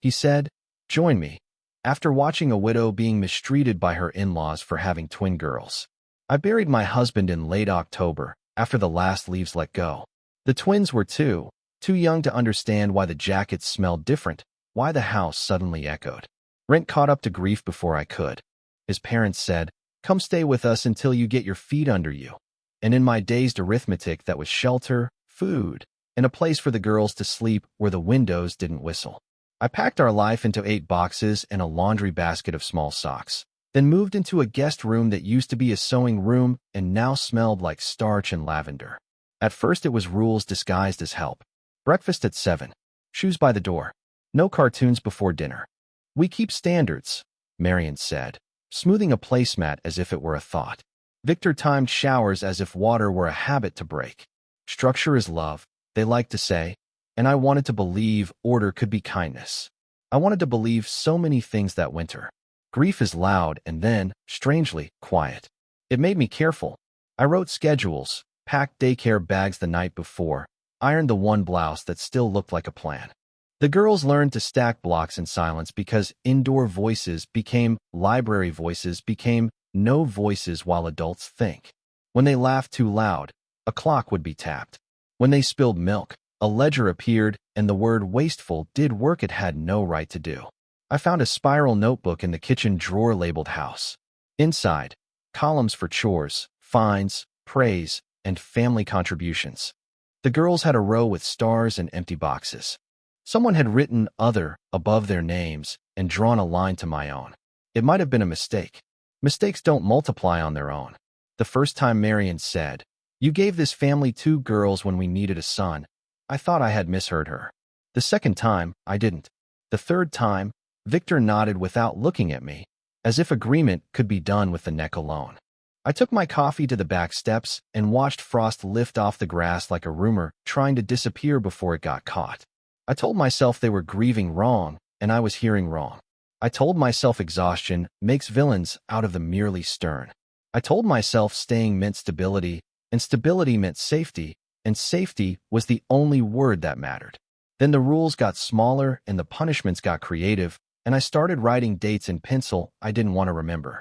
He said, "Join me." After watching a widow being mistreated by her in-laws for having twin girls. I buried my husband in late October, after the last leaves let go. The twins were too young to understand why the jackets smelled different, why the house suddenly echoed. Rent caught up to grief before I could. His parents said, "Come stay with us until you get your feet under you." And in my dazed arithmetic, that was shelter, food, and a place for the girls to sleep where the windows didn't whistle. I packed our life into 8 boxes and a laundry basket of small socks, then moved into a guest room that used to be a sewing room and now smelled like starch and lavender. At first it was rules disguised as help. Breakfast at 7. Shoes by the door. No cartoons before dinner. "We keep standards," Marion said, smoothing a placemat as if it were a thought. Victor timed showers as if water were a habit to break. "Structure is love," they like to say, and I wanted to believe order could be kindness. I wanted to believe so many things that winter. Grief is loud and then, strangely, quiet. It made me careful. I wrote schedules, packed daycare bags the night before, ironed the one blouse that still looked like a plan. The girls learned to stack blocks in silence because indoor voices became library voices became no voices while adults think. When they laughed too loud, a clock would be tapped. When they spilled milk, a ledger appeared, and the word wasteful did work it had no right to do. I found a spiral notebook in the kitchen drawer labeled house. Inside, columns for chores, fines, praise, and family contributions. The girls had a row with stars and empty boxes. Someone had written other above their names and drawn a line to my own. It might have been a mistake. Mistakes don't multiply on their own. The first time Marion said, "You gave this family 2 girls when we needed a son," I thought I had misheard her. The second time, I didn't. The third time, Victor nodded without looking at me, as if agreement could be done with the neck alone. I took my coffee to the back steps and watched frost lift off the grass like a rumor trying to disappear before it got caught. I told myself they were grieving wrong, and I was hearing wrong. I told myself exhaustion makes villains out of the merely stern. I told myself staying meant stability, and stability meant safety, and safety was the only word that mattered. Then the rules got smaller and the punishments got creative, and I started writing dates in pencil I didn't want to remember.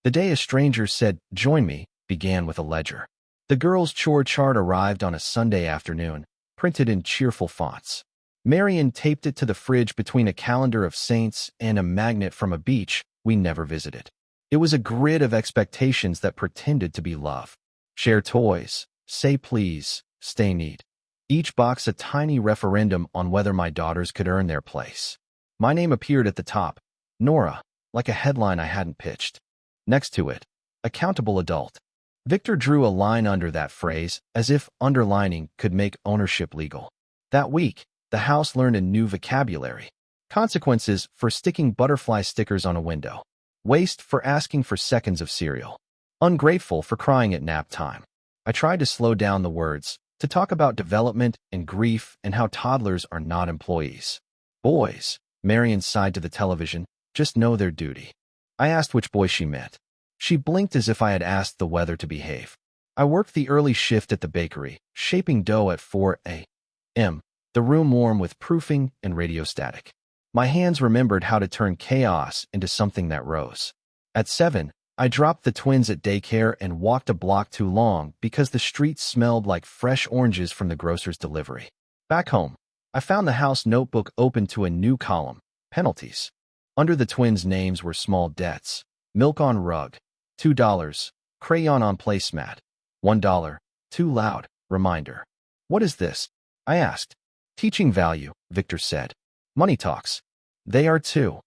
The day a stranger said, "Join me," began with a ledger. The girls' chore chart arrived on a Sunday afternoon, printed in cheerful fonts. Marion taped it to the fridge between a calendar of saints and a magnet from a beach we never visited. It was a grid of expectations that pretended to be love. Share toys, say please, stay neat. Each box a tiny referendum on whether my daughters could earn their place. My name appeared at the top, Nora, like a headline I hadn't pitched. Next to it, accountable adult. Victor drew a line under that phrase, as if underlining could make ownership legal. That week, the house learned a new vocabulary. Consequences for sticking butterfly stickers on a window. Waste for asking for seconds of cereal. Ungrateful for crying at nap time. I tried to slow down the words, to talk about development and grief and how toddlers are not employees. Boys, Marion sighed to the television, just know their duty. I asked which boy she meant. She blinked as if I had asked the weather to behave. I worked the early shift at the bakery, shaping dough at 4 a.m., the room warm with proofing and radio static. My hands remembered how to turn chaos into something that rose. At 7, I dropped the twins at daycare and walked a block too long because the street smelled like fresh oranges from the grocer's delivery. Back home, I found the house notebook open to a new column, penalties. Under the twins' names were small debts. Milk on rug, $2, crayon on placemat, $1, too loud, reminder. What is this? I asked. Teaching value, Victor said. Money talks. They are too,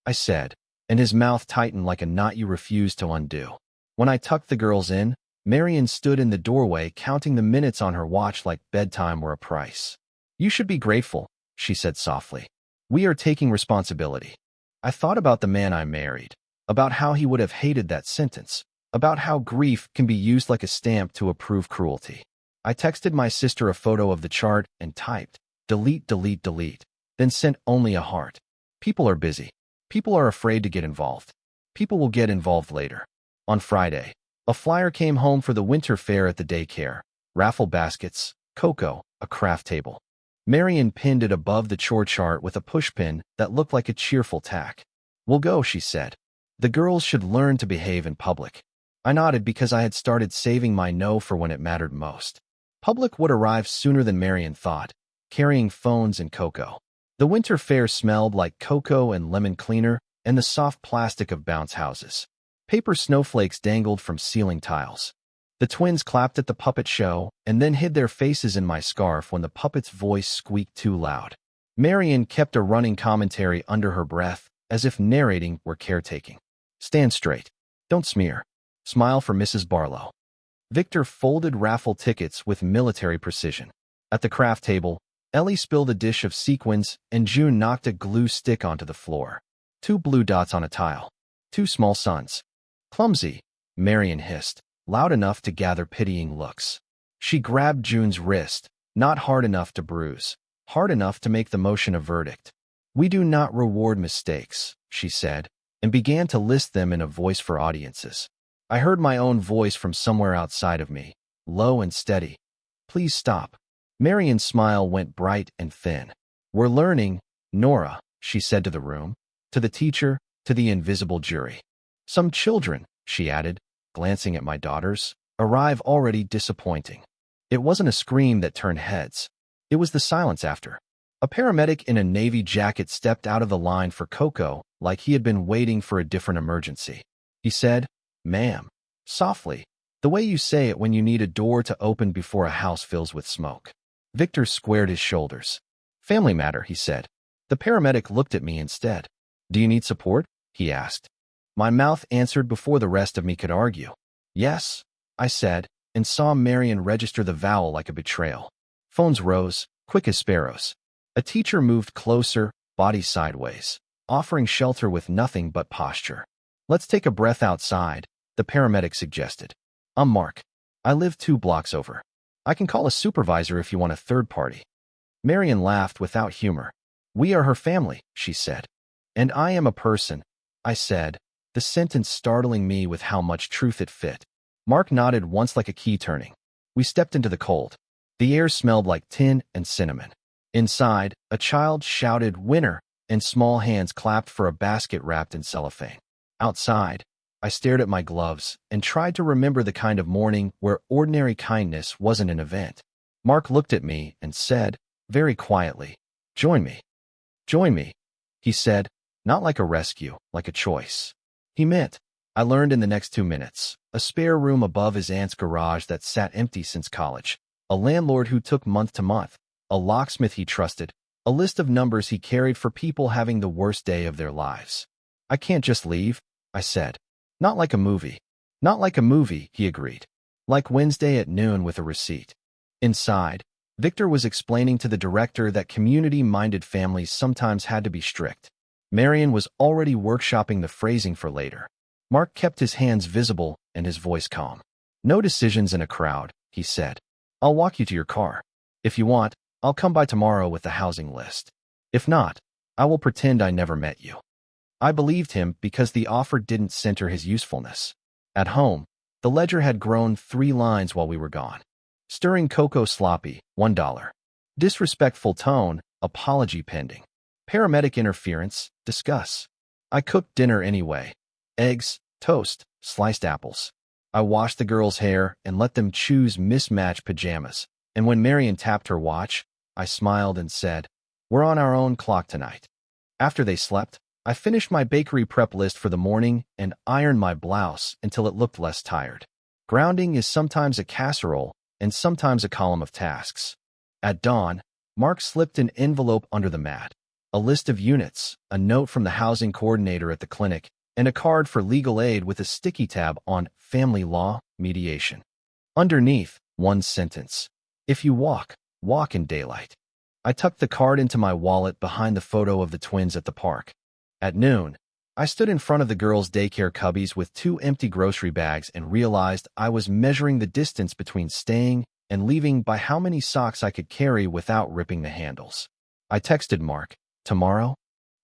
I said, and his mouth tightened like a knot you refuse to undo. When I tucked the girls in, Marion stood in the doorway counting the minutes on her watch like bedtime were a price. You should be grateful, she said softly. We are taking responsibility. I thought about the man I married, about how he would have hated that sentence, about how grief can be used like a stamp to approve cruelty. I texted my sister a photo of the chart and typed, delete, delete, delete, then sent only a heart. People are busy. People are afraid to get involved. People will get involved later. On Friday, a flyer came home for the winter fair at the daycare, raffle baskets, cocoa, a craft table. Marion pinned it above the chore chart with a pushpin that looked like a cheerful tack. "We'll go," she said. "The girls should learn to behave in public." I nodded because I had started saving my no for when it mattered most. Public would arrive sooner than Marion thought, carrying phones and cocoa. The winter fair smelled like cocoa and lemon cleaner and the soft plastic of bounce houses. Paper snowflakes dangled from ceiling tiles. The twins clapped at the puppet show and then hid their faces in my scarf when the puppet's voice squeaked too loud. Marion kept a running commentary under her breath, as if narrating were caretaking. "Stand straight. Don't smear. Smile for Mrs. Barlow." Victor folded raffle tickets with military precision. At the craft table, Ellie spilled a dish of sequins and June knocked a glue stick onto the floor. 2 blue dots on a tile. 2 small suns. "Clumsy," Marion hissed, loud enough to gather pitying looks. She grabbed June's wrist, not hard enough to bruise, hard enough to make the motion a verdict. "We do not reward mistakes," she said, and began to list them in a voice for audiences. I heard my own voice from somewhere outside of me, low and steady. "Please stop." Marion's smile went bright and thin. "We're learning, Nora," she said to the room, to the teacher, to the invisible jury. "Some children," she added, glancing at my daughters, "arrive already disappointing." It wasn't a scream that turned heads. It was the silence after. A paramedic in a navy jacket stepped out of the line for cocoa like he had been waiting for a different emergency. He said, "Ma'am," softly, the way you say it when you need a door to open before a house fills with smoke. Victor squared his shoulders. "Family matter," he said. The paramedic looked at me instead. "Do you need support?" he asked. My mouth answered before the rest of me could argue. "Yes," I said, and saw Marion register the vowel like a betrayal. Phones rose, quick as sparrows. A teacher moved closer, body sideways, offering shelter with nothing but posture. "Let's take a breath outside," the paramedic suggested. "I'm Mark. I live 2 blocks over. I can call a supervisor if you want a third party." Marion laughed without humor. "We are her family," she said. "And I am a person," I said, the sentence startling me with how much truth it fit. Mark nodded once like a key turning. We stepped into the cold. The air smelled like tin and cinnamon. Inside, a child shouted "winner," and small hands clapped for a basket wrapped in cellophane. Outside, I stared at my gloves and tried to remember the kind of morning where ordinary kindness wasn't an event. Mark looked at me and said, very quietly, "Join me." "Join me," he said, not like a rescue, like a choice. He meant, I learned in the next 2 minutes, a spare room above his aunt's garage that sat empty since college, a landlord who took month to month, a locksmith he trusted, a list of numbers he carried for people having the worst day of their lives. "I can't just leave," I said. "Not like a movie." "Not like a movie," he agreed. "Like Wednesday at noon with a receipt." Inside, Victor was explaining to the director that community-minded families sometimes had to be strict. Marion was already workshopping the phrasing for later. Mark kept his hands visible and his voice calm. "No decisions in a crowd," he said. "I'll walk you to your car. If you want, I'll come by tomorrow with the housing list. If not, I will pretend I never met you." I believed him because the offer didn't center his usefulness. At home, the ledger had grown 3 lines while we were gone. Stirring cocoa sloppy, $1. Disrespectful tone, apology pending. Paramedic interference, discuss. I cooked dinner anyway. Eggs, toast, sliced apples. I washed the girls' hair and let them choose mismatched pajamas. And when Marion tapped her watch, I smiled and said, "We're on our own clock tonight." After they slept, I finished my bakery prep list for the morning and ironed my blouse until it looked less tired. Grounding is sometimes a casserole and sometimes a column of tasks. At dawn, Mark slipped an envelope under the mat. A list of units, a note from the housing coordinator at the clinic, and a card for legal aid with a sticky tab on family law mediation. Underneath, one sentence. "If you walk, walk in daylight." I tucked the card into my wallet behind the photo of the twins at the park. At noon, I stood in front of the girls' daycare cubbies with 2 empty grocery bags and realized I was measuring the distance between staying and leaving by how many socks I could carry without ripping the handles. I texted Mark, "Tomorrow?"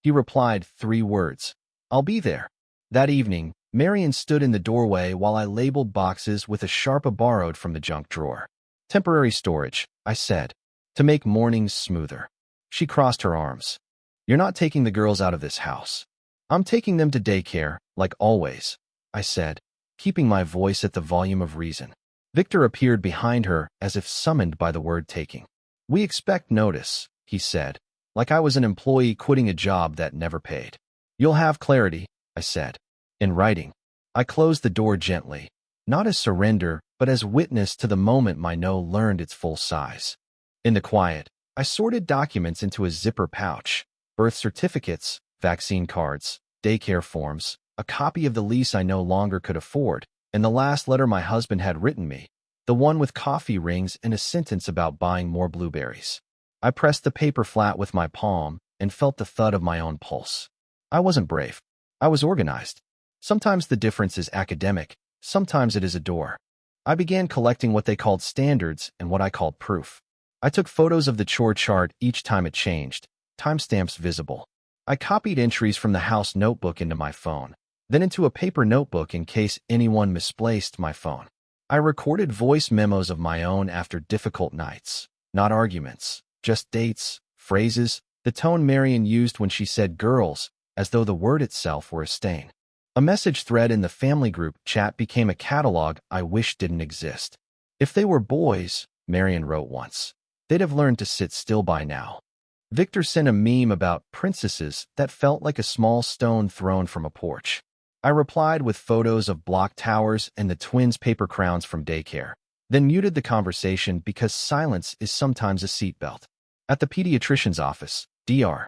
He replied 3 words, "I'll be there." That evening, Marion stood in the doorway while I labeled boxes with a Sharpa borrowed from the junk drawer. "Temporary storage," I said. to make mornings smoother. She crossed her arms. You're not taking the girls out of this house. I'm taking them to daycare, like always, I said, keeping my voice at the volume of reason. Victor appeared behind her as if summoned by the word taking. We expect notice, he said, like I was an employee quitting a job that never paid. You'll have clarity, I said. In writing. I closed the door gently, not as surrender, but as witness to the moment my no learned its full size. In the quiet, I sorted documents into a zipper pouch: birth certificates, vaccine cards, daycare forms, a copy of the lease I no longer could afford, and the last letter my husband had written me, the one with coffee rings and a sentence about buying more blueberries. I pressed the paper flat with my palm and felt the thud of my own pulse. I wasn't brave. I was organized. Sometimes the difference is academic, sometimes it is a door. I began collecting what they called standards and what I called proof. I took photos of the chore chart each time it changed, timestamps visible. I copied entries from the house notebook into my phone, then into a paper notebook in case anyone misplaced my phone. I recorded voice memos of my own after difficult nights, not arguments, just dates, phrases, the tone Marion used when she said girls, as though the word itself were a stain. A message thread in the family group chat became a catalog I wish didn't exist. If they were boys, Marion wrote once, they'd have learned to sit still by now. Victor sent a meme about princesses that felt like a small stone thrown from a porch. I replied with photos of block towers and the twins' paper crowns from daycare, then muted the conversation because silence is sometimes a seatbelt. At the pediatrician's office, Dr.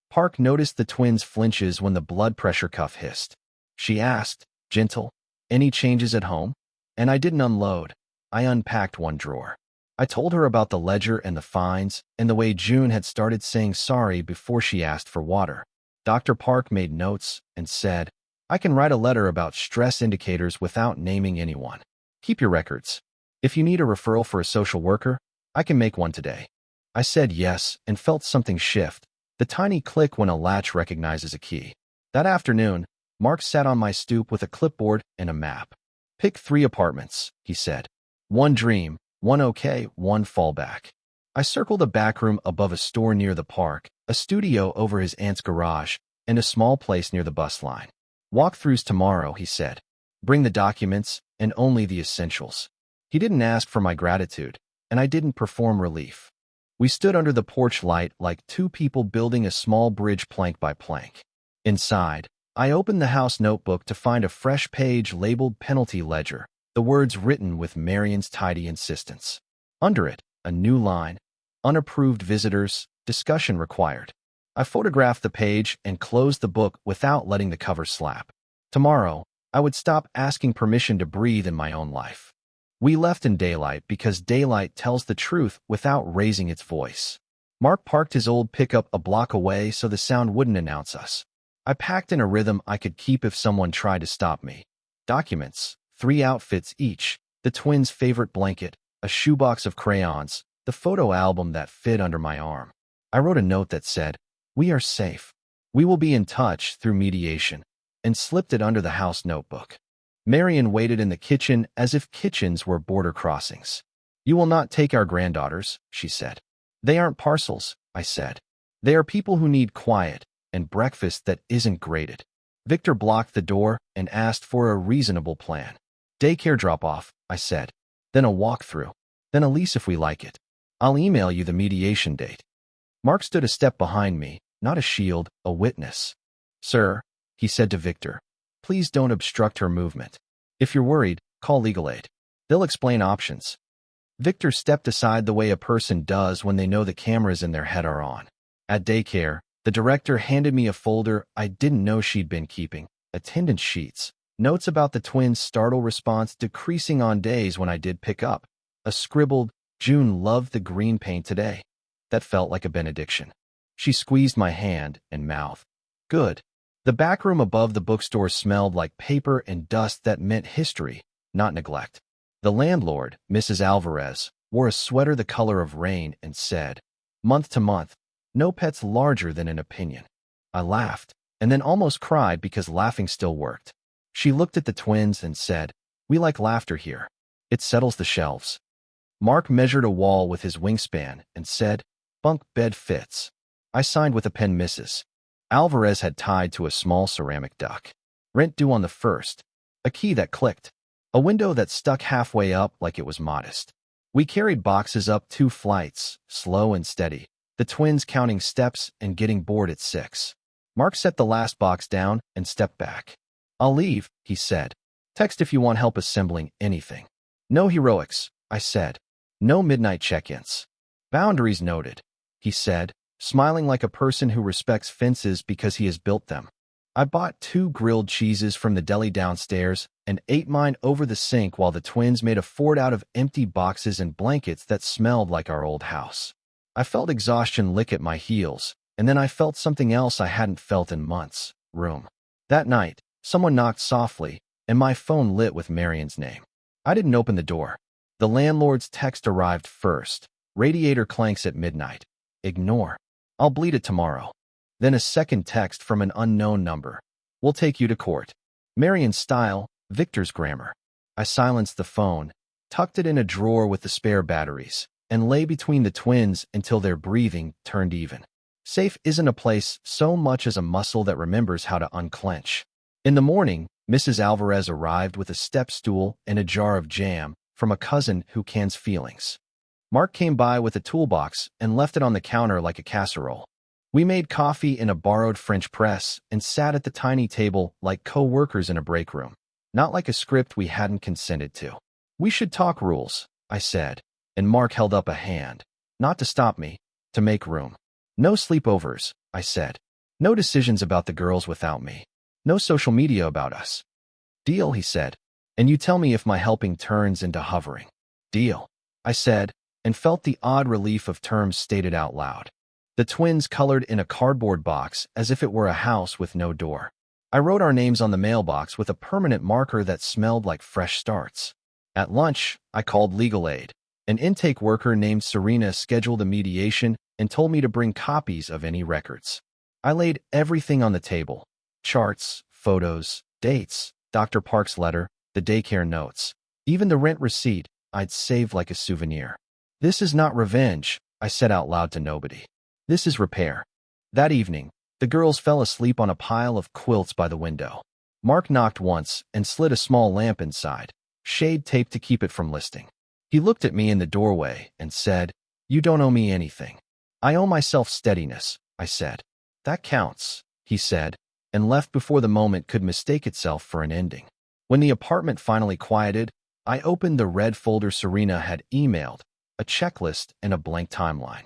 Park noticed the twins' flinches when the blood pressure cuff hissed. She asked, gentle, any changes at home? And I didn't unload. I unpacked one drawer. I told her about the ledger and the fines and the way June had started saying sorry before she asked for water. Dr. Park made notes and said, I can write a letter about stress indicators without naming anyone. Keep your records. If you need a referral for a social worker, I can make one today. I said yes and felt something shift, the tiny click when a latch recognizes a key. That afternoon, Mark sat on my stoop with a clipboard and a map. Pick 3 apartments, he said. 1 dream, 1 okay, 1 fallback. I circled a back room above a store near the park, a studio over his aunt's garage, and a small place near the bus line. Walkthroughs tomorrow, he said. Bring the documents and only the essentials. He didn't ask for my gratitude, and I didn't perform relief. We stood under the porch light like 2 people building a small bridge plank by plank. Inside, I opened the house notebook to find a fresh page labeled penalty ledger, the words written with Marion's tidy insistence. Under it, a new line, unapproved visitors, discussion required. I photographed the page and closed the book without letting the cover slap. Tomorrow, I would stop asking permission to breathe in my own life. We left in daylight because daylight tells the truth without raising its voice. Mark parked his old pickup a block away so the sound wouldn't announce us. I packed in a rhythm I could keep if someone tried to stop me. Documents, 3 outfits each, the twins' favorite blanket, a shoebox of crayons, the photo album that fit under my arm. I wrote a note that said, we are safe. We will be in touch through mediation, and slipped it under the house notebook. Marion waited in the kitchen as if kitchens were border crossings. You will not take our granddaughters, she said. They aren't parcels, I said. They are people who need quiet and breakfast that isn't grated. Victor blocked the door and asked for a reasonable plan. Daycare drop-off, I said. Then a walkthrough. Then a lease if we like it. I'll email you the mediation date. Mark stood a step behind me, not a shield, a witness. Sir, he said to Victor, please don't obstruct her movement. If you're worried, call legal aid. They'll explain options. Victor stepped aside the way a person does when they know the cameras in their head are on. At daycare, the director handed me a folder I didn't know she'd been keeping, attendance sheets, notes about the twins' startle response decreasing on days when I did pick up, a scribbled, June loved the green paint today. That felt like a benediction. She squeezed my hand and mouthed, good. The back room above the bookstore smelled like paper and dust that meant history, not neglect. The landlord, Mrs. Alvarez, wore a sweater the color of rain and said, month to month, no pets larger than an opinion. I laughed, and then almost cried because laughing still worked. She looked at the twins and said, we like laughter here. It settles the shelves. Mark measured a wall with his wingspan and said, "Bunk bed fits." I signed with a pen Mrs. Alvarez had tied to a small ceramic duck. Rent due on the 1st. A key that clicked. A window that stuck halfway up like it was modest. We carried boxes up 2 flights, slow and steady, the twins counting steps and getting bored at 6. Mark set the last box down and stepped back. "I'll leave," he said. "Text if you want help assembling anything." "No heroics," I said. "No midnight check-ins." "Boundaries noted," he said, smiling like a person who respects fences because he has built them. I bought 2 grilled cheeses from the deli downstairs and ate mine over the sink while the twins made a fort out of empty boxes and blankets that smelled like our old house. I felt exhaustion lick at my heels, and then I felt something else I hadn't felt in months. Room. That night, someone knocked softly, and my phone lit with Marion's name. I didn't open the door. The landlord's text arrived first. "Radiator clanks at midnight. Ignore. I'll bleed it tomorrow." Then a second text from an unknown number. "We'll take you to court." Marion's style, Victor's grammar. I silenced the phone, tucked it in a drawer with the spare batteries, and lay between the twins until their breathing turned even. Safe isn't a place so much as a muscle that remembers how to unclench. In the morning, Mrs. Alvarez arrived with a step stool and a jar of jam from a cousin who cans feelings. Mark came by with a toolbox and left it on the counter like a casserole. We made coffee in a borrowed French press and sat at the tiny table like co-workers in a break room, not like a script we hadn't consented to. "We should talk rules," I said, and Mark held up a hand. Not to stop me, to make room. "No sleepovers," I said. "No decisions about the girls without me. No social media about us." "Deal," he said. "And you tell me if my helping turns into hovering." "Deal," I said, and felt the odd relief of terms stated out loud. The twins colored in a cardboard box as if it were a house with no door. I wrote our names on the mailbox with a permanent marker that smelled like fresh starts. At lunch, I called legal aid. An intake worker named Serena scheduled a mediation and told me to bring copies of any records. I laid everything on the table. Charts, photos, dates, Dr. Park's letter, the daycare notes, even the rent receipt I'd saved like a souvenir. "This is not revenge," I said out loud to nobody. "This is repair." That evening, the girls fell asleep on a pile of quilts by the window. Mark knocked once and slid a small lamp inside, shade taped to keep it from listing. He looked at me in the doorway and said, "You don't owe me anything." "I owe myself steadiness," I said. "That counts," he said, and left before the moment could mistake itself for an ending. When the apartment finally quieted, I opened the red folder Serena had emailed, a checklist and a blank timeline.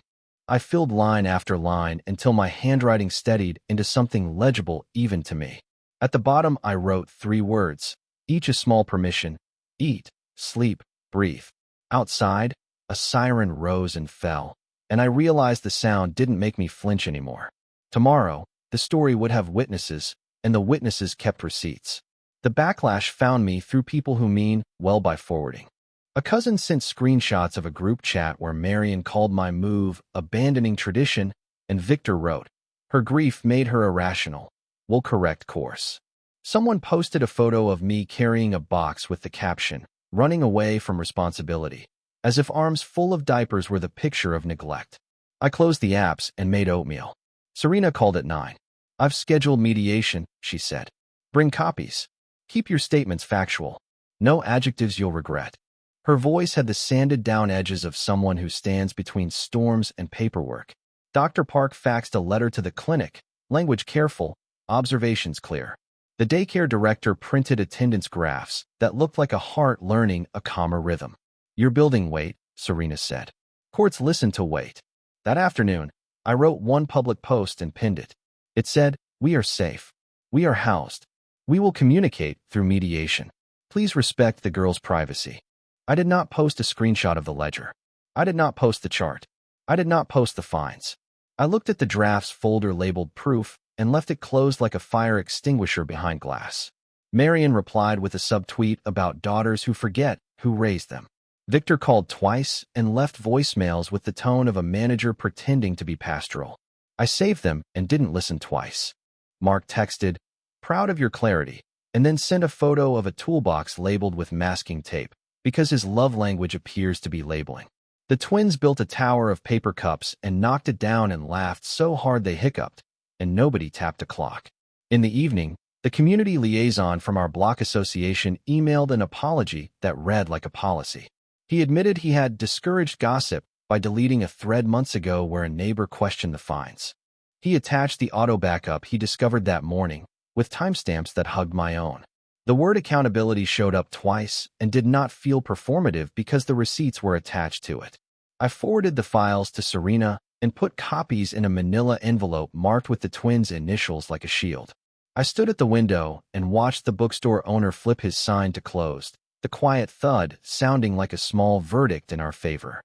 I filled line after line until my handwriting steadied into something legible even to me. At the bottom, I wrote 3 words, each a small permission: eat, sleep, breathe. Outside, a siren rose and fell, and I realized the sound didn't make me flinch anymore. Tomorrow, the story would have witnesses, and the witnesses kept receipts. The backlash found me through people who mean well by forwarding. A cousin sent screenshots of a group chat where Marion called my move abandoning tradition, and Victor wrote, "Her grief made her irrational. We'll correct course." Someone posted a photo of me carrying a box with the caption, "Running away from responsibility," as if arms full of diapers were the picture of neglect. I closed the apps and made oatmeal. Serena called at 9. "I've scheduled mediation," she said. "Bring copies. Keep your statements factual. No adjectives you'll regret." Her voice had the sanded-down edges of someone who stands between storms and paperwork. Dr. Park faxed a letter to the clinic, language careful, observations clear. The daycare director printed attendance graphs that looked like a heart learning a calmer rhythm. "You're building weight," Serena said. "Courts listen to weight." That afternoon, I wrote one public post and pinned it. It said, "We are safe. We are housed. We will communicate through mediation. Please respect the girls' privacy." I did not post a screenshot of the ledger. I did not post the chart. I did not post the fines. I looked at the drafts folder labeled proof and left it closed like a fire extinguisher behind glass. Marion replied with a subtweet about daughters who forget who raised them. Victor called twice and left voicemails with the tone of a manager pretending to be pastoral. I saved them and didn't listen twice. Mark texted, "Proud of your clarity," and then sent a photo of a toolbox labeled with masking tape, because his love language appears to be labeling. The twins built a tower of paper cups and knocked it down and laughed so hard they hiccuped, and nobody tapped a clock. In the evening, the community liaison from our block association emailed an apology that read like a policy. He admitted he had discouraged gossip by deleting a thread months ago where a neighbor questioned the fines. He attached the auto backup he discovered that morning, with timestamps that hugged my own. The word accountability showed up twice and did not feel performative because the receipts were attached to it. I forwarded the files to Serena and put copies in a manila envelope marked with the twins' initials like a shield. I stood at the window and watched the bookstore owner flip his sign to closed, the quiet thud sounding like a small verdict in our favor.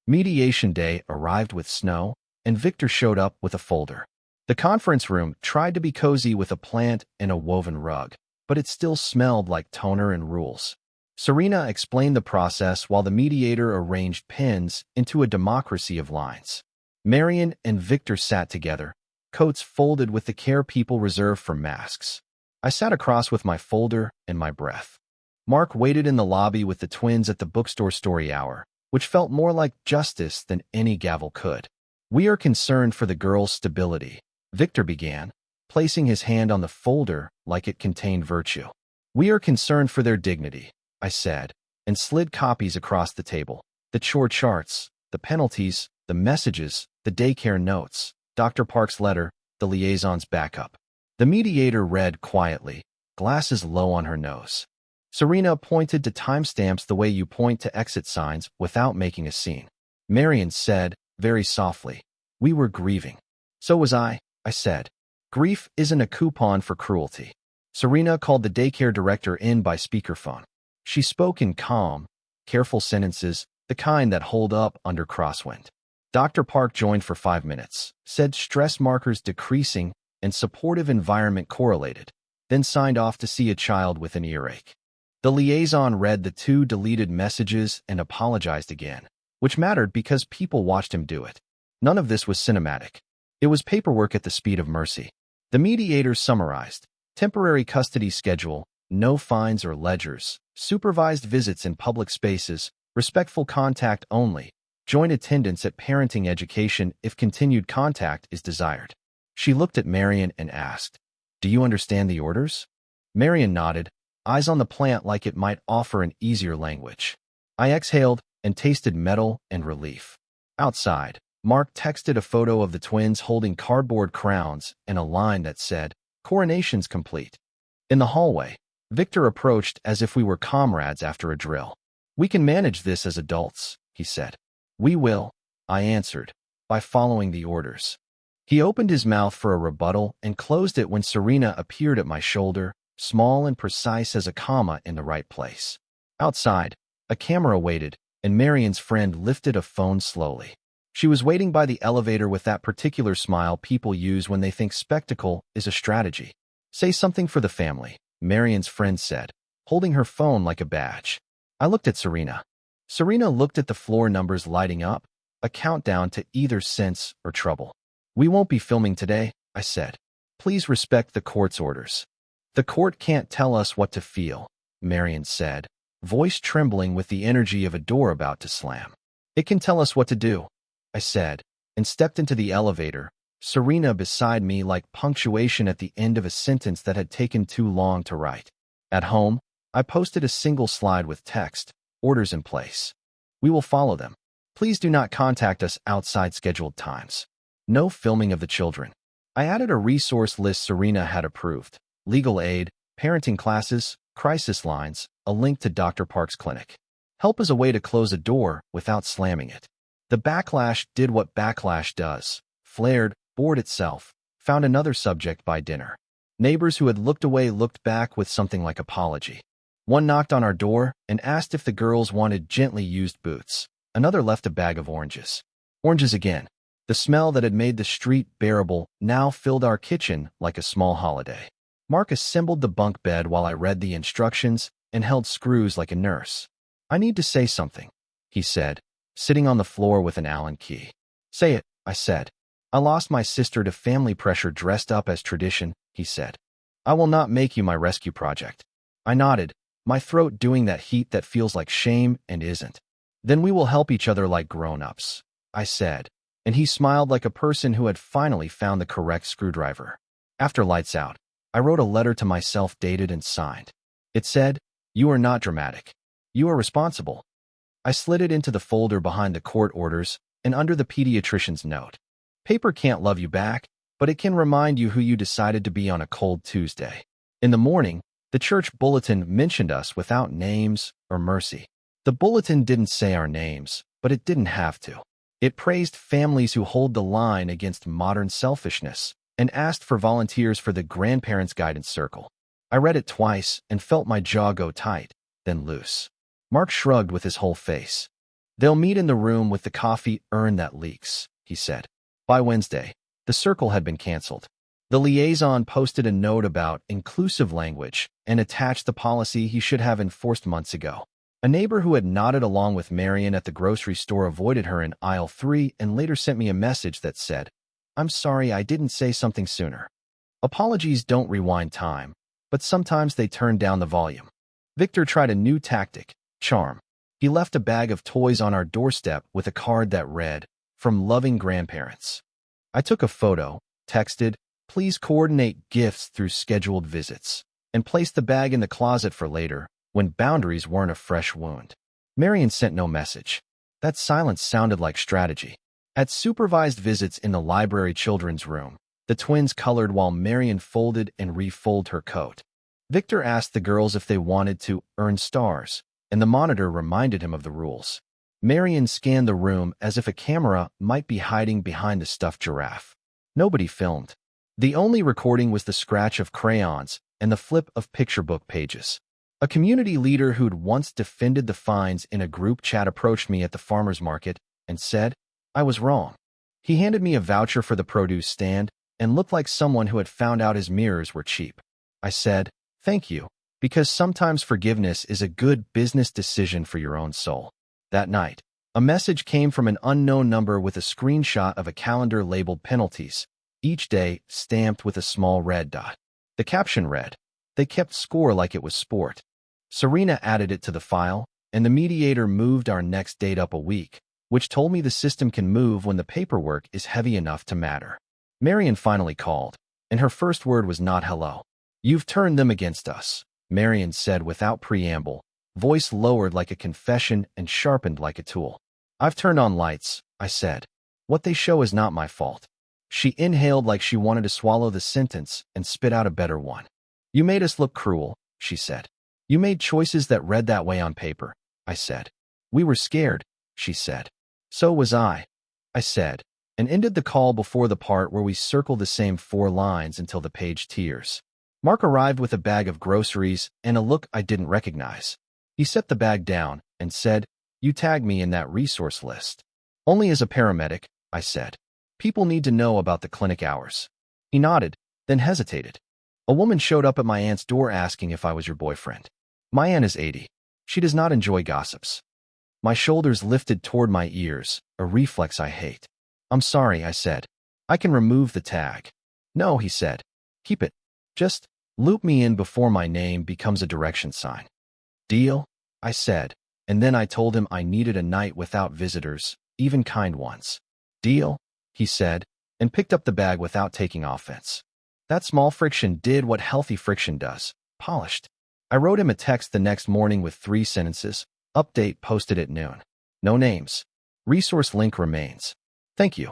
Mediation day arrived with snow, and Victor showed up with a folder. The conference room tried to be cozy with a plant and a woven rug, but it still smelled like toner and rules. Serena explained the process while the mediator arranged pens into a democracy of lines. Marian and Victor sat together, coats folded with the care people reserve for masks. I sat across with my folder and my breath. Mark waited in the lobby with the twins at the bookstore story hour, which felt more like justice than any gavel could. "We are concerned for the girls' stability," Victor began, placing his hand on the folder like it contained virtue. "We are concerned for their dignity," I said, and slid copies across the table. The chore charts, the penalties, the messages, the daycare notes, Dr. Park's letter, the liaison's backup. The mediator read quietly, glasses low on her nose. Serena pointed to timestamps the way you point to exit signs without making a scene. Marian said, very softly, "We were grieving." "So was I said. "Grief isn't a coupon for cruelty." Serena called the daycare director in by speakerphone. She spoke in calm, careful sentences, the kind that hold up under crosswind. Dr. Park joined for 5 minutes, said stress markers decreasing and supportive environment correlated, then signed off to see a child with an earache. The liaison read the 2 deleted messages and apologized again, which mattered because people watched him do it. None of this was cinematic. It was paperwork at the speed of mercy. The mediator summarized: temporary custody schedule, no fines or ledgers, supervised visits in public spaces, respectful contact only, joint attendance at parenting education if continued contact is desired. She looked at Marian and asked, "Do you understand the orders?" Marian nodded, eyes on the plant like it might offer an easier language. I exhaled and tasted metal and relief. Outside, Mark texted a photo of the twins holding cardboard crowns and a line that said, "Coronation's complete." In the hallway, Victor approached as if we were comrades after a drill. "We can manage this as adults," he said. "We will," I answered, "by following the orders." He opened his mouth for a rebuttal and closed it when Serena appeared at my shoulder, small and precise as a comma in the right place. Outside, a camera waited, and Marian's friend lifted a phone slowly. She was waiting by the elevator with that particular smile people use when they think spectacle is a strategy. "Say something for the family," Marian's friend said, holding her phone like a badge. I looked at Serena. Serena looked at the floor numbers lighting up, a countdown to either sense or trouble. "We won't be filming today," I said. "Please respect the court's orders." "The court can't tell us what to feel," Marian said, voice trembling with the energy of a door about to slam. "It can tell us what to do," I said, and stepped into the elevator, Serena beside me like punctuation at the end of a sentence that had taken too long to write. At home, I posted a single slide with text, orders in place. "We will follow them. Please do not contact us outside scheduled times. No filming of the children." I added a resource list Serena had approved: legal aid, parenting classes, crisis lines, a link to Dr. Park's clinic. Help is a way to close a door without slamming it. The backlash did what backlash does: flared, bored itself, found another subject by dinner. Neighbors who had looked away looked back with something like apology. One knocked on our door and asked if the girls wanted gently used boots. Another left a bag of oranges. Oranges again. The smell that had made the street bearable now filled our kitchen like a small holiday. Mark assembled the bunk bed while I read the instructions and held screws like a nurse. "I need to say something," he said, sitting on the floor with an Allen key. "Say it," I said. "I lost my sister to family pressure dressed up as tradition," he said. "I will not make you my rescue project." I nodded, my throat doing that heat that feels like shame and isn't. Then we will help each other like grown-ups, I said, and he smiled like a person who had finally found the correct screwdriver. After lights out, I wrote a letter to myself dated and signed. It said, "You are not dramatic. You are responsible." I slid it into the folder behind the court orders and under the pediatrician's note. Paper can't love you back, but it can remind you who you decided to be on a cold Tuesday. In the morning, the church bulletin mentioned us without names or mercy. The bulletin didn't say our names, but it didn't have to. It praised families who hold the line against modern selfishness and asked for volunteers for the Grandparents Guidance Circle. I read it twice and felt my jaw go tight, then loose. Mark shrugged with his whole face. "They'll meet in the room with the coffee urn that leaks," he said. By Wednesday, the circle had been canceled. The liaison posted a note about inclusive language and attached the policy he should have enforced months ago. A neighbor who had nodded along with Marion at the grocery store avoided her in aisle 3 and later sent me a message that said, "I'm sorry I didn't say something sooner." Apologies don't rewind time, but sometimes they turn down the volume. Victor tried a new tactic, charm. He left a bag of toys on our doorstep with a card that read, "From loving grandparents." I took a photo, texted, "Please coordinate gifts through scheduled visits," and placed the bag in the closet for later, when boundaries weren't a fresh wound. Marion sent no message. That silence sounded like strategy. At supervised visits in the library children's room, the twins colored while Marion folded and refolded her coat. Victor asked the girls if they wanted to earn stars, and the monitor reminded him of the rules. Marion scanned the room as if a camera might be hiding behind a stuffed giraffe. Nobody filmed. The only recording was the scratch of crayons and the flip of picture book pages. A community leader who'd once defended the fines in a group chat approached me at the farmer's market and said, I was wrong. He handed me a voucher for the produce stand and looked like someone who had found out his mirrors were cheap. I said, "Thank you, because sometimes forgiveness is a good business decision for your own soul." That night, a message came from an unknown number with a screenshot of a calendar labeled penalties, each day stamped with a small red dot. The caption read, "They kept score like it was sport." Serena added it to the file, and the mediator moved our next date up a week, which told me the system can move when the paperwork is heavy enough to matter. Marion finally called, and her first word was not hello. "You've turned them against us," Marion said without preamble, voice lowered like a confession and sharpened like a tool. "I've turned on lights," I said. "What they show is not my fault." She inhaled like she wanted to swallow the sentence and spit out a better one. "You made us look cruel," she said. "You made choices that read that way on paper," I said. "We were scared," she said. "So was I said, and ended the call before the part where we circled the same 4 lines until the page tears. Mark arrived with a bag of groceries and a look I didn't recognize. He set the bag down and said, "You tagged me in that resource list." "Only as a paramedic," I said. "People need to know about the clinic hours." He nodded, then hesitated. "A woman showed up at my aunt's door asking if I was your boyfriend. My aunt is 80. She does not enjoy gossips." My shoulders lifted toward my ears, a reflex I hate. "I'm sorry," I said. "I can remove the tag." "No," he said. "Keep it. Just loop me in before my name becomes a direction sign." "Deal?" I said, and then I told him I needed a night without visitors, even kind ones. "Deal?" he said, and picked up the bag without taking offense. That small friction did what healthy friction does, polished. I wrote him a text the next morning with 3 sentences. Update posted at noon. No names. Resource link remains. Thank you.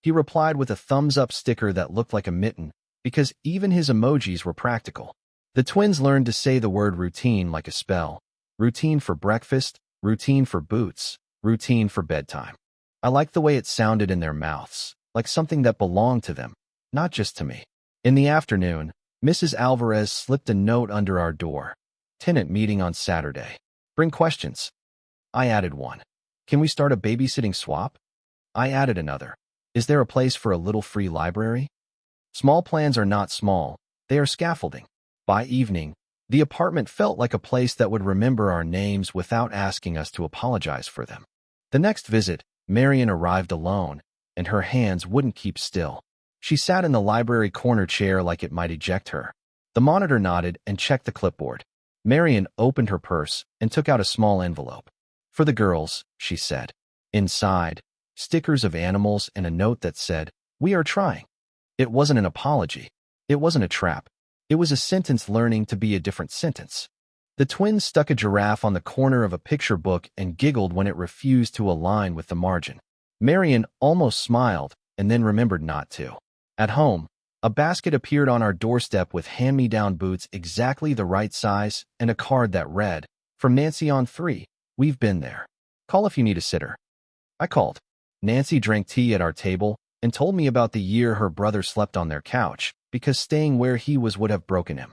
He replied with a thumbs-up sticker that looked like a mitten, because even his emojis were practical. The twins learned to say the word routine like a spell. Routine for breakfast, routine for boots, routine for bedtime. I liked the way it sounded in their mouths, like something that belonged to them, not just to me. In the afternoon, Mrs. Alvarez slipped a note under our door. "Tenant meeting on Saturday. Bring questions." I added one. "Can we start a babysitting swap?" I added another. "Is there a place for a little free library?" Small plans are not small. They are scaffolding. By evening, the apartment felt like a place that would remember our names without asking us to apologize for them. The next visit, Marion arrived alone, and her hands wouldn't keep still. She sat in the library corner chair like it might eject her. The monitor nodded and checked the clipboard. Marion opened her purse and took out a small envelope. For the girls, she said. Inside, stickers of animals and a note that said, "We are trying." It wasn't an apology. It wasn't a trap. It was a sentence learning to be a different sentence. The twins stuck a giraffe on the corner of a picture book and giggled when it refused to align with the margin. Marion almost smiled and then remembered not to. At home, a basket appeared on our doorstep with hand-me-down boots exactly the right size and a card that read, "From Nancy on 3, we've been there. Call if you need a sitter." I called. Nancy drank tea at our table and told me about the year her brother slept on their couch because staying where he was would have broken him.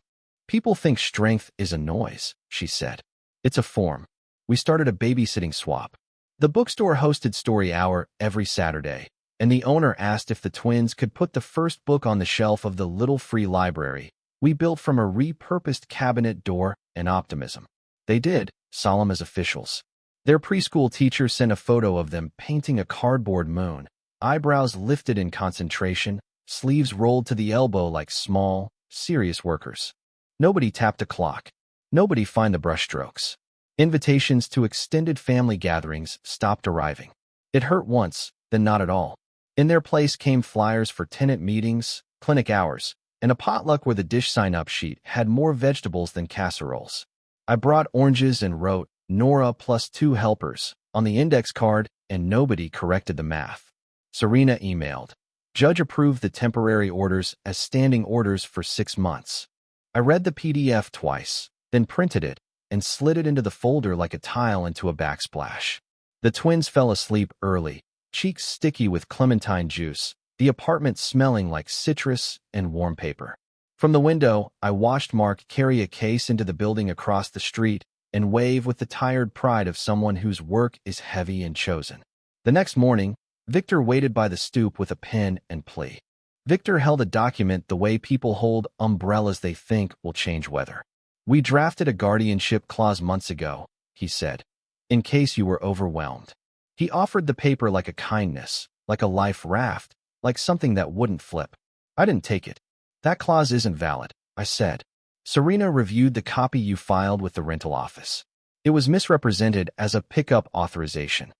"People think strength is a noise," she said. "It's a form." We started a babysitting swap. The bookstore hosted Story Hour every Saturday, and the owner asked if the twins could put the first book on the shelf of the little free library we built from a repurposed cabinet door and optimism. They did, solemn as officials. Their preschool teacher sent a photo of them painting a cardboard moon, eyebrows lifted in concentration, sleeves rolled to the elbow like small, serious workers. Nobody tapped a clock. Nobody fined the brushstrokes. Invitations to extended family gatherings stopped arriving. It hurt once, then not at all. In their place came flyers for tenant meetings, clinic hours, and a potluck where the dish sign-up sheet had more vegetables than casseroles. I brought oranges and wrote, "Nora plus 2 helpers," on the index card, and nobody corrected the math. Serena emailed. Judge approved the temporary orders as standing orders for 6 months. I read the PDF twice, then printed it, and slid it into the folder like a tile into a backsplash. The twins fell asleep early, cheeks sticky with clementine juice, the apartment smelling like citrus and warm paper. From the window, I watched Mark carry a case into the building across the street and wave with the tired pride of someone whose work is heavy and chosen. The next morning, Victor waited by the stoop with a pen and plea. Victor held a document the way people hold umbrellas they think will change weather. "We drafted a guardianship clause months ago," he said, "in case you were overwhelmed." He offered the paper like a kindness, like a life raft, like something that wouldn't flip. I didn't take it. "That clause isn't valid," I said. "Serena reviewed the copy you filed with the rental office. It was misrepresented as a pickup authorization."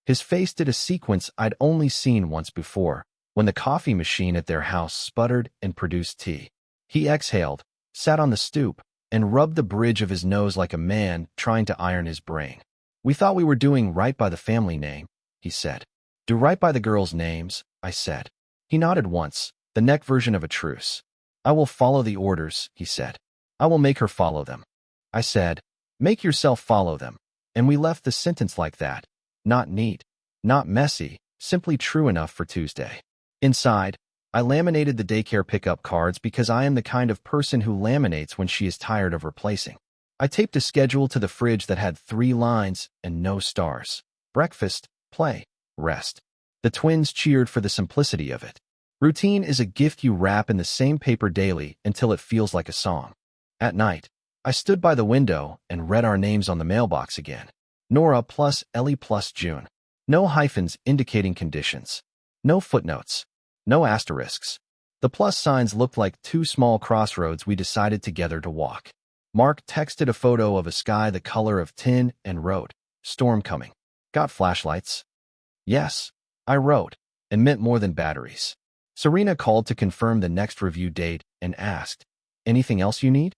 His face did a sequence I'd only seen once before, when the coffee machine at their house sputtered and produced tea. He exhaled, sat on the stoop, and rubbed the bridge of his nose like a man trying to iron his brain. "We thought we were doing right by the family name," he said. "Do right by the girls' names," I said. He nodded once, the neck version of a truce. "I will follow the orders," he said. "I will make her follow them." I said, "Make yourself follow them." And we left the sentence like that. Not neat, not messy, simply true enough for Tuesday. Inside, I laminated the daycare pickup cards because I am the kind of person who laminates when she is tired of replacing. I taped a schedule to the fridge that had 3 lines and no stars. Breakfast, play, rest. The twins cheered for the simplicity of it. Routine is a gift you wrap in the same paper daily until it feels like a song. At night, I stood by the window and read our names on the mailbox again. Nora plus Ellie plus June. No hyphens indicating conditions. No footnotes. No asterisks. The plus signs looked like 2 small crossroads we decided together to walk. Mark texted a photo of a sky the color of tin and wrote, "Storm coming. Got flashlights?" "Yes," I wrote, and meant more than batteries. Serena called to confirm the next review date and asked, "Anything else you need?"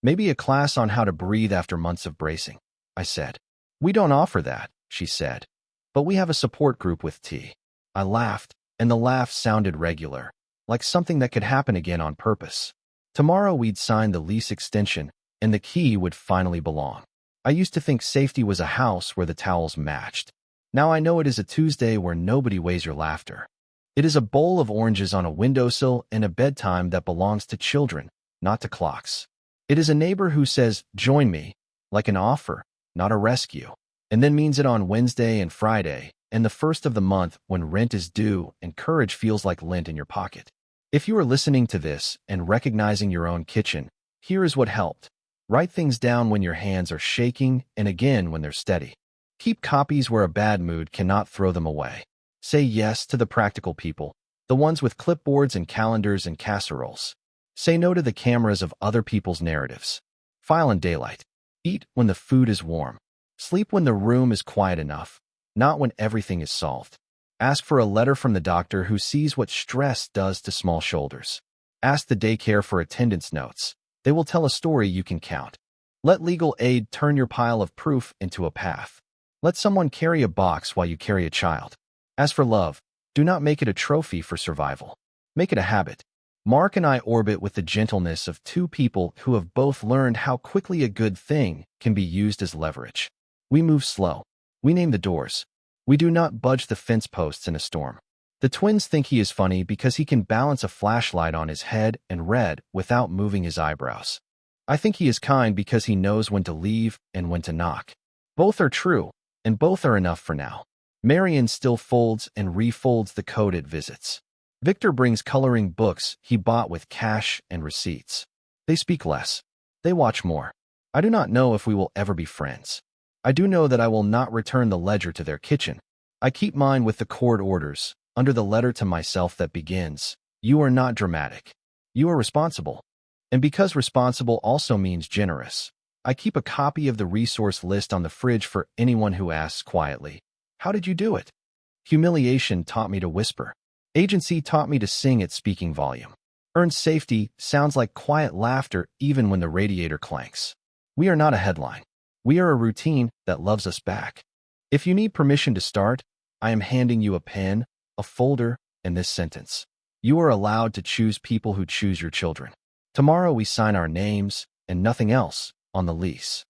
"Maybe a class on how to breathe after months of bracing," I said. "We don't offer that," she said, "but we have a support group with tea." I laughed, and the laugh sounded regular, like something that could happen again on purpose. Tomorrow we'd sign the lease extension, and the key would finally belong. I used to think safety was a house where the towels matched. Now I know it is a Tuesday where nobody weighs your laughter. It is a bowl of oranges on a windowsill and a bedtime that belongs to children, not to clocks. It is a neighbor who says, "Join me," like an offer, not a rescue, and then means it on Wednesday and Friday, and the first of the month when rent is due and courage feels like lint in your pocket. If you are listening to this and recognizing your own kitchen, here is what helped. Write things down when your hands are shaking and again when they're steady. Keep copies where a bad mood cannot throw them away. Say yes to the practical people, the ones with clipboards and calendars and casseroles. Say no to the cameras of other people's narratives. File in daylight. Eat when the food is warm. Sleep when the room is quiet enough, not when everything is solved. Ask for a letter from the doctor who sees what stress does to small shoulders. Ask the daycare for attendance notes. They will tell a story you can count. Let legal aid turn your pile of proof into a path. Let someone carry a box while you carry a child. As for love, do not make it a trophy for survival. Make it a habit. Mark and I orbit with the gentleness of two people who have both learned how quickly a good thing can be used as leverage. We move slow. We name the doors. We do not budge the fence posts in a storm. The twins think he is funny because he can balance a flashlight on his head and read without moving his eyebrows. I think he is kind because he knows when to leave and when to knock. Both are true, and both are enough for now. Marion still folds and refolds the coat at visits. Victor brings coloring books he bought with cash and receipts. They speak less. They watch more. I do not know if we will ever be friends. I do know that I will not return the ledger to their kitchen. I keep mine with the court orders, under the letter to myself that begins, "You are not dramatic. You are responsible." And because responsible also means generous, I keep a copy of the resource list on the fridge for anyone who asks quietly, "How did you do it?" Humiliation taught me to whisper. Agency taught me to sing at speaking volume. Earned safety sounds like quiet laughter even when the radiator clanks. We are not a headline. We are a routine that loves us back. If you need permission to start, I am handing you a pen, a folder, and this sentence. You are allowed to choose people who choose your children. Tomorrow we sign our names, and nothing else, on the lease.